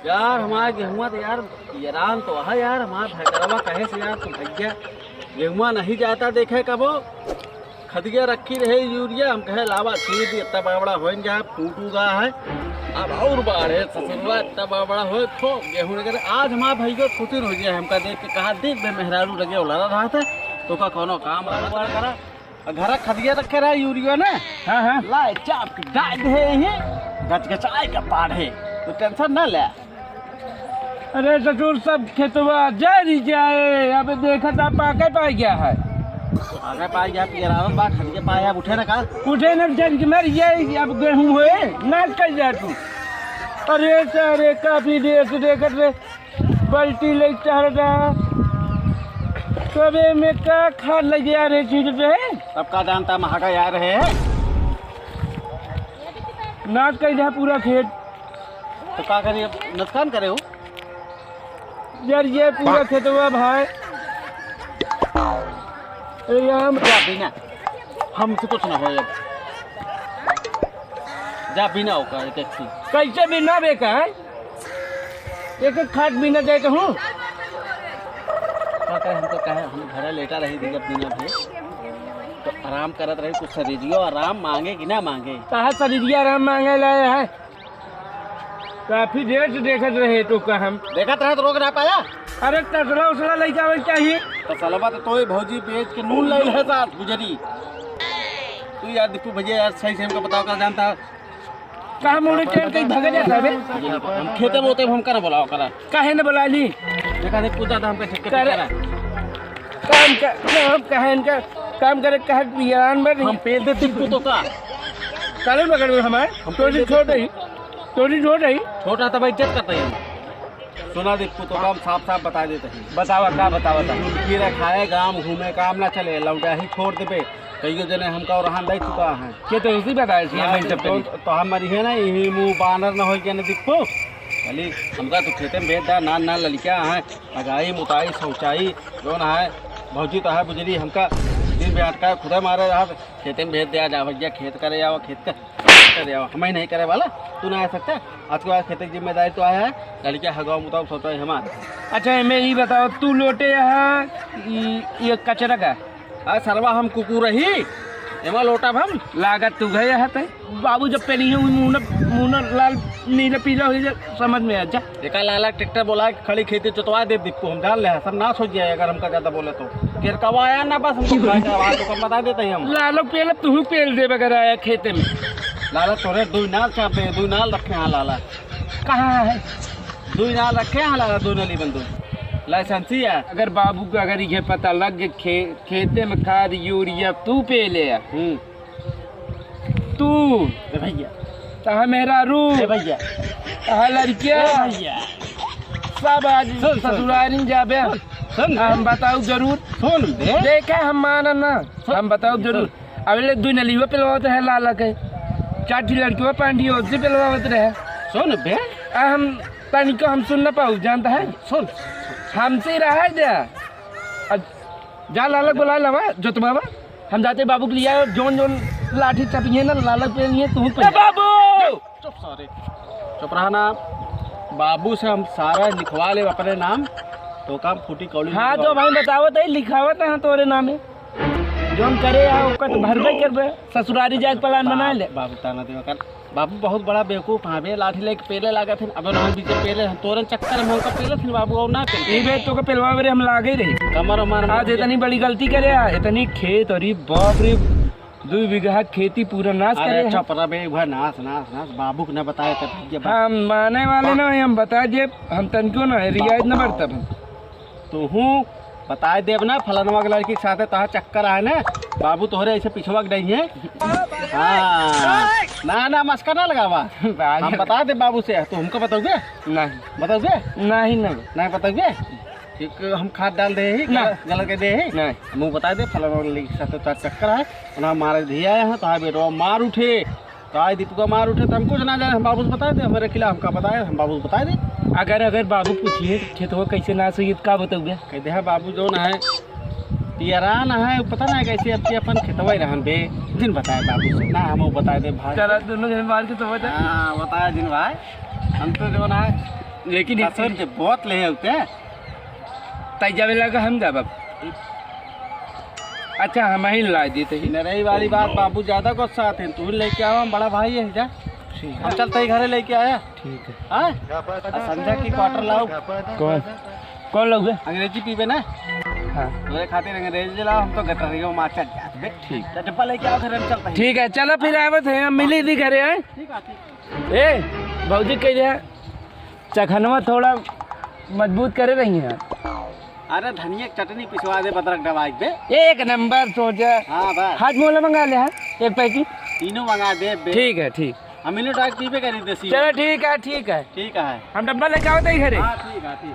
यार हमारा गेहुआ तो यार ईरान तो है यार, हमारा भैकरवा कहे से यार तो भैया गेहुआ नहीं जाता देखे कबो खदिया रखी रहे यूरिया। हम कहे लावा चीज इतना बड़ा बड़ा हो गया फूटूगा है अब और बाढ़े ससुरवा इतना बड़ा बड़ा हो तो गेहूँ लगे। आज हमारा भैया खुशी हो गया हमका देख के कहा देख बे मेहरारू लगे उलरा रहा था तो का कोनो काम करा घर खदिया रखे रहा यूरिया ने। हाँ हाँ लाए चाप के डाल दे ही गचगचाए का पाढ़े तो टेंशन ना ले। अरे ससुर सब खेतवा जारी जाए अब देखा था पाके पा गया है। आगे पाई गया पियरावन बा खदिया पाया उठे ना का उठे न चल के मर गए अब गेहूं हुए नाच कर जा तू। अरे सारे काफी देर से देखत रे बल्टी ले चढ़ रहा कबे में का खाद लग गया रे चीज पे सबका जानता महाका यार है नाच कर जा पूरा खेत। तो का करिए नुकसान करे हो यार ये पूरा खेतवा भाई हम जा बिना हमसे कुछ ना हो जा बिना होगा एक एक चीज कैसे बिना बेका है एक एक खाद बिना दे कहूँ क्या कहे हमको कहे हम घर लेटा रही थी जब बिना भी तो आराम करत रही कुछ शरीरियो आराम मांगे कि ना मांगे कहा शरीरिया आराम मांगे लाए है काफी देर से देखत रहे तो का हम देखत रहे तो रोक ना पाया। अरे तसला उसला लेके आवे चाहिए तो सलबा तो तोय भौजी बेच के नून ले है साथ गुजरी तू यार दीपू भैया यार सही से हमको बताओ का जानता कहा मोड़े चढ़ के भाग जाता बे हम खेते में होते हम करा बुलाओ करा काहे न बुला ली देखा दे पूजा था हमके छक्के करे करा काम का हम कहे इनका काम करे कहा बियान में हम पेल दे दीपू तो का काले पकड़ में हमारे तोड़ी छोड़ ही छोटा तब इज्जत करते हैं सुना दीपू तो काम साफ साफ बता देते हैं बतावा का बतावा था खीरा खाए गाँव घूमे काम ना चले लौटा ही छोड़ देवे कईयों जने हमका और रहा दे चुका है के तो उसी बताया तो हमारी है ना यही मुँह बानर न हो गया ना दीपू खाली हमका तो खेते में भेज दा नान नान लड़कियाँ हैं लगाई मुताई शौचाई जो ना है भौजी तो है बुजरी हमका दिन में अटका खुदा मारे रहा खेते में भेज दिया जा भैया खेत करे जाओ खेत का करे जाओ हमें नहीं करे वाला तू ना आ सकता आज के बाद खेत की जिम्मेदारी तो आया है लड़कियाँ हगाओ मुताब सोचो है हमारे। अच्छा मैं ये बताओ तू लोटे यहाँ ये कचरा का अरे सरवा हम कुकुर रही एमा लोटा हम लागत तू गए है बाबू जब पे नहीं है मुना लाल नीला पीला हो जाए समझ में आ जा देखा लाला ट्रैक्टर बोला खड़ी खेती जोतवा दे दीपू हम डाल ले सब ना सोच जाए अगर हमका ज्यादा बोले तो फिर कब आया ना बस हमको आवाज तो बता देते हैं हम लालो पेल तू पेल दे बगैर आया खेते में लाला तोरे दो नाल चाहते हैं दो नाल रखे हैं लाला कहाँ है दो नाल रखे हैं लाला दो नाली बंदू लाइसेंसी है अगर बाबू को अगर ये पता लग गया खेते में खाद यूरिया तू पे ले तू भैया कहा मेरा रू भैया कहा लड़किया भैया सब आज ससुरारी जाबे हम बताओ जरूर सुन देखे हम माना ना हम बताओ जरूर अगले दो नलीवा पिलवाते है लाला के चाटी लड़कियों पांडी से पिलवावत रहे सुन बे हम पानी को हम सुन ना पाऊ जानता है सुन हमसे रहा है जा लालक बुला लवा जो तुम्हारा हम जाते बाबू के लिए जोन जोन लाठी चपिए ना लालक पे लिए तू पे बाबू चुप सारे चुप रहा ना बाबू से हम सारा लिखवा ले अपने नाम तो काम फूटी कौली। हाँ तो भाई बतावत है लिखावत है तोरे नाम है जोन करे तो भरबे करबे ससुरारी जाके प्लान बना ले बाबू ताना देवा कर बाबू बहुत बड़ा बेवकूफ हाँ बे लाठी लेके पेले लागा थे अब हम बीच पेले तोरन चक्कर में हमका पेले थे बाबू और ना ई बे तो के पेलवा रे हम लागे रही कमर उमर आज इतनी बड़ी गलती करे इतनी खेत और बाप रे 2 बीघा खेती पूरा नाश करे अच्छा पर बे भाई नाश नाश नाश बाबू को ना बताए तब हम माने वाले ना हम बता दे हम तनको ना रियायत न बढ़ता तो हूँ बताए देव ना फलानवा के लड़की के साथ तहा चक्कर आए ना बाबू तोहरे ऐसे पिछवा के नहीं है। हाँ ना मस्का ना लगावा हम बता दे बाबू से तो हमको बताओगे नहीं बताओगे नहीं बताओगे हम खाद डाल दे ही गलत के दे ही नहीं मुँह बता दे फलाना लड़की के साथ तहा चक्कर आए ना हमारे धिया है तो हाँ बेटो मार उठे तो आज दीपू का मार उठे तो हम कुछ ना जाए हम बाबू से बता दे हमारे खिलाफ हमका बताए हम बाबू से बता दे अगर बाबू पूछिए खेतवा कैसे ना सही का बताओगे कहते हैं बाबू जो ना है पियरान है पता ना कैसे अब अपन खेतवा ही रहन बे दिन बताए बाबू से ना हम बताए दे भाई चला दोनों जन मार के तो बताया दिन भाई हम तो जो ना है लेकिन एक ससुर के बहुत ले होते हैं। तय जावे लगा हम जा बाप। अच्छा हम ही ला देते ही। न रही वाली बात, बाबू ज्यादा गुस्सा आते हैं, तू लेके आओ, हम बड़ा भाई है जा। हम चलते ही घरे लेके आया। ठीक है। हाँ संध्या की क्वार्टर लाओ। कौन लोग है? अंग्रेजी पीबे ना, हाँ मेरे खातिर अंग्रेजी लाओ, हम तो गटरियों में चल जाते। ठीक तो डब्बा लेके आओ, फिर हम चलते हैं। ठीक है चलो फिर आवत है, हम मिली थी घरे है। ठीक है ठीक है। ए भौजी कह जाए चखनवा थोड़ा मजबूत करे रही हैं। अरे धनिया की चटनी पिसवा दे बदरक दवाई पे। एक नंबर सोचा। हाँ बस हाथ मोला मंगा ले है एक पैकेट। तीनों मंगा दे बे। ठीक है ठीक। अमीनो डाक पीबे करी देसी। चलो ठीक है ठीक है। ठीक है। हम डब्बा लेके आओ तो घरे। हाँ ठीक है ठीक।